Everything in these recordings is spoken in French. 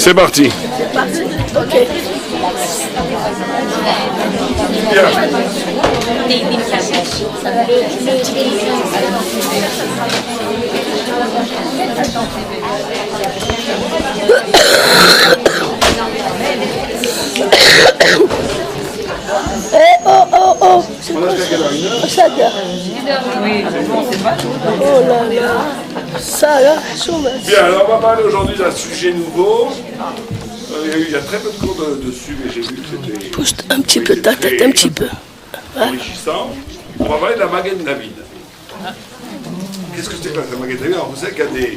C'est parti. C'est parti. Ok. Eh oh oh oh. On a jusqu'à quelle heure? 1 heure? Ça dort. Oui, bon, c'est pas. Oh là là. Ça là, chômage. Bien, alors on va parler aujourd'hui d'un sujet nouveau. Il y a très peu de cours dessus, mais j'ai vu que c'était Pousse un petit peu ta tête, un petit peu. enrichissant. On va parler de la Magen David. Qu'est-ce que c'est que la Magen David? Alors vous savez qu'il y a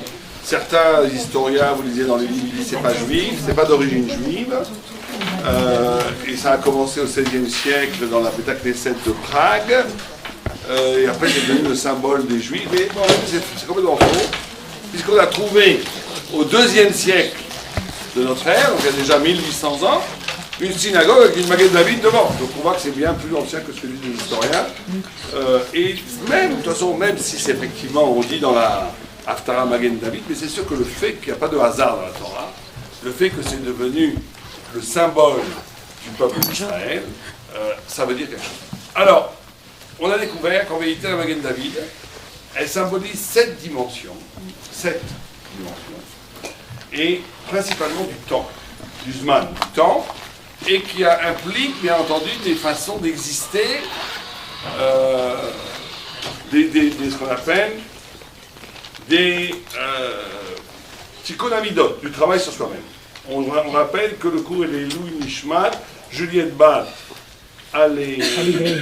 certains historiens, vous lisez dans les livres, ils disent c'est pas juif, c'est pas d'origine juive. Et ça a commencé au XVIe siècle dans la Beta Knesset de Prague. Et après c'est devenu le symbole des juifs. Mais bon, c'est complètement faux, puisqu'on a trouvé au IIe siècle de notre ère, donc il y a déjà 1800 ans, une synagogue avec une Magen David devant. Donc on voit que c'est bien plus ancien que ce que disent les historiens. Et même, de toute façon, même si c'est effectivement, on dit dans la Haftara Magen David, mais c'est sûr que le fait qu'il n'y a pas de hasard dans la Torah, le fait que c'est devenu le symbole du peuple d'Israël, ça veut dire quelque chose. Alors, on a découvert qu'en vérité, la Magen David, elle symbolise 7 dimensions. 7 dimensions. Et principalement du temps, du Zman, du temps, et qui implique, bien entendu, des façons d'exister, ce qu'on appelle des tikkun amidot, du travail sur soi-même. On rappelle que le cours est les Louis Nishmat, Juliette Bat, Allegri,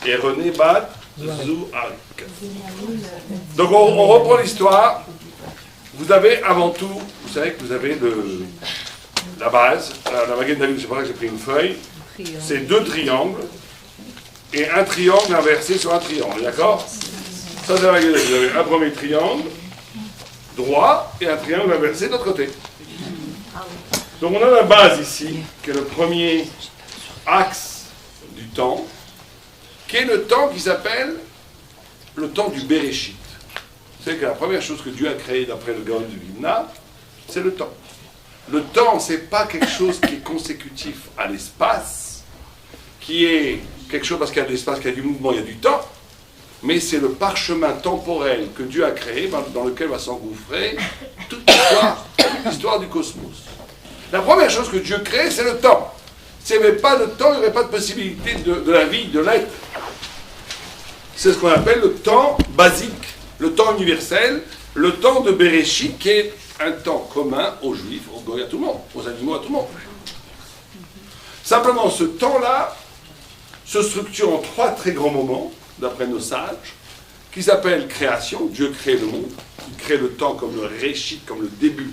et René Bat, Zouarik. Donc on reprend l'histoire. Vous avez avant tout, vous savez que vous avez la base, la Magen David, c'est pour ça que j'ai pris une feuille, c'est 2 triangles, et un triangle inversé sur un triangle, d'accord? Ça c'est la Magen David, vous avez un premier triangle, droit, et un triangle inversé de l'autre côté. Donc on a la base ici, qui est le premier axe du temps, qui est le temps qui s'appelle le temps du Bereshit. Vous savez que la première chose que Dieu a créée d'après le Gaon du Vilna, c'est le temps. Le temps, c'est pas quelque chose qui est consécutif à l'espace, qui est quelque chose parce qu'il y a de l'espace, qu'il y a du mouvement, il y a du temps, mais c'est le parchemin temporel que Dieu a créé, dans lequel va s'engouffrer toute l'histoire du cosmos. La première chose que Dieu crée, c'est le temps. S'il n'y avait pas de temps, il n'y aurait pas de possibilité de la vie, de l'être. C'est ce qu'on appelle le temps basique, le temps universel, le temps de Bereshit, qui est un temps commun aux Juifs, aux Goy, à tout le monde, aux animaux, à tout le monde. Simplement, ce temps-là se structure en 3 très grands moments, d'après nos sages, qui s'appellent création, Dieu crée le monde, il crée le temps comme le Réchit, comme le début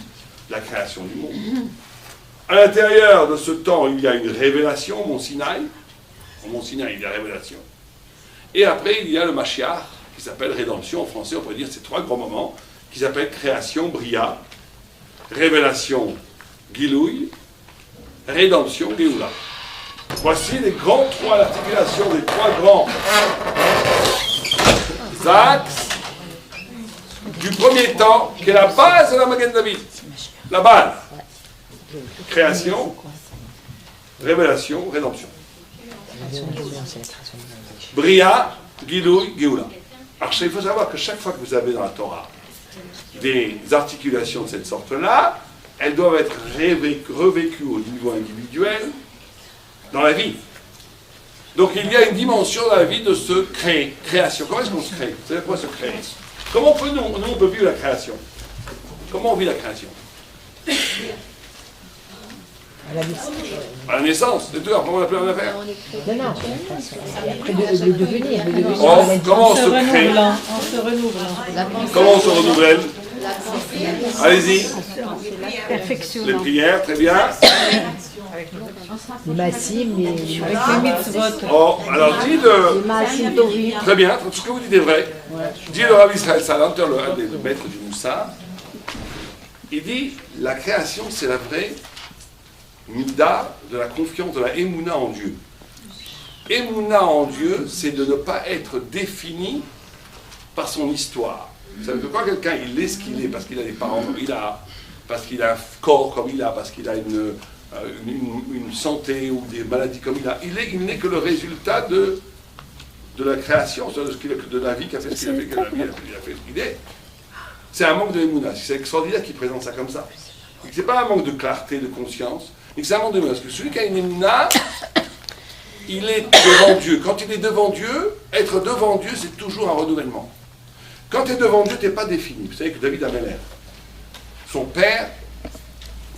de la création du monde. À l'intérieur de ce temps, il y a une révélation, Mont Sinaï. Au Mont Sinaï, il y a révélation. Et après, il y a le Mashiach, qui s'appelle rédemption. En français, on pourrait dire ces 3 grands moments, qui s'appellent création, Bria, révélation, Gilouï, rédemption, Géoula. Voici les grands 3, l'articulation des 3 grands axes du premier temps, qui est la base de la Magen David. La base. Création, révélation, rédemption. Bria, Gilouï, Géoula. Alors il faut savoir que chaque fois que vous avez dans la Torah des articulations de cette sorte-là, elles doivent être revécues au niveau individuel dans la vie. Donc il y a une dimension dans la vie de se créer, création. Comment est-ce qu'on se crée? Vous savez quoi se créer? Comment on peut vivre la création? Comment on vit la création? À la naissance, c'est tout, après on n'a plus rien à faire. Non, après le devenir. Comment on se crée? En se renouvelant. Comment on se renouvelle? Allez-y. Perfection. Les prières, très bien. Les massim, les mitzvot. Oh, alors dis le... massim tovim. Très bien, tout ce que vous dites est vrai. Dit le Rav Israël Salanter, un des maîtres du Moussa, il dit, la création, c'est la vraie mida de la confiance, de la émouna en Dieu. Émouna en Dieu, c'est de ne pas être défini par son histoire. Ça veut dire que quand quelqu'un, il est ce qu'il est, parce qu'il a des parents, il a parce qu'il a un corps comme il a, parce qu'il a une santé ou des maladies comme il a. Il n'est que le résultat de la création, de la vie qui a fait ce qu'il a fait, que la vie a fait ce qu'il est. C'est un manque de émouna. C'est extraordinaire qu'il présente ça comme ça. Ce n'est pas un manque de clarté, de conscience, mais c'est un manque de émouna. Parce que celui qui a une émouna, il est devant Dieu. Quand il est devant Dieu, être devant Dieu, c'est toujours un renouvellement. Quand tu es devant Dieu, tu n'es pas défini. Vous savez que David Améler, son père,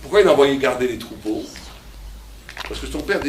pourquoi il a envoyé garder les troupeaux? Parce que son père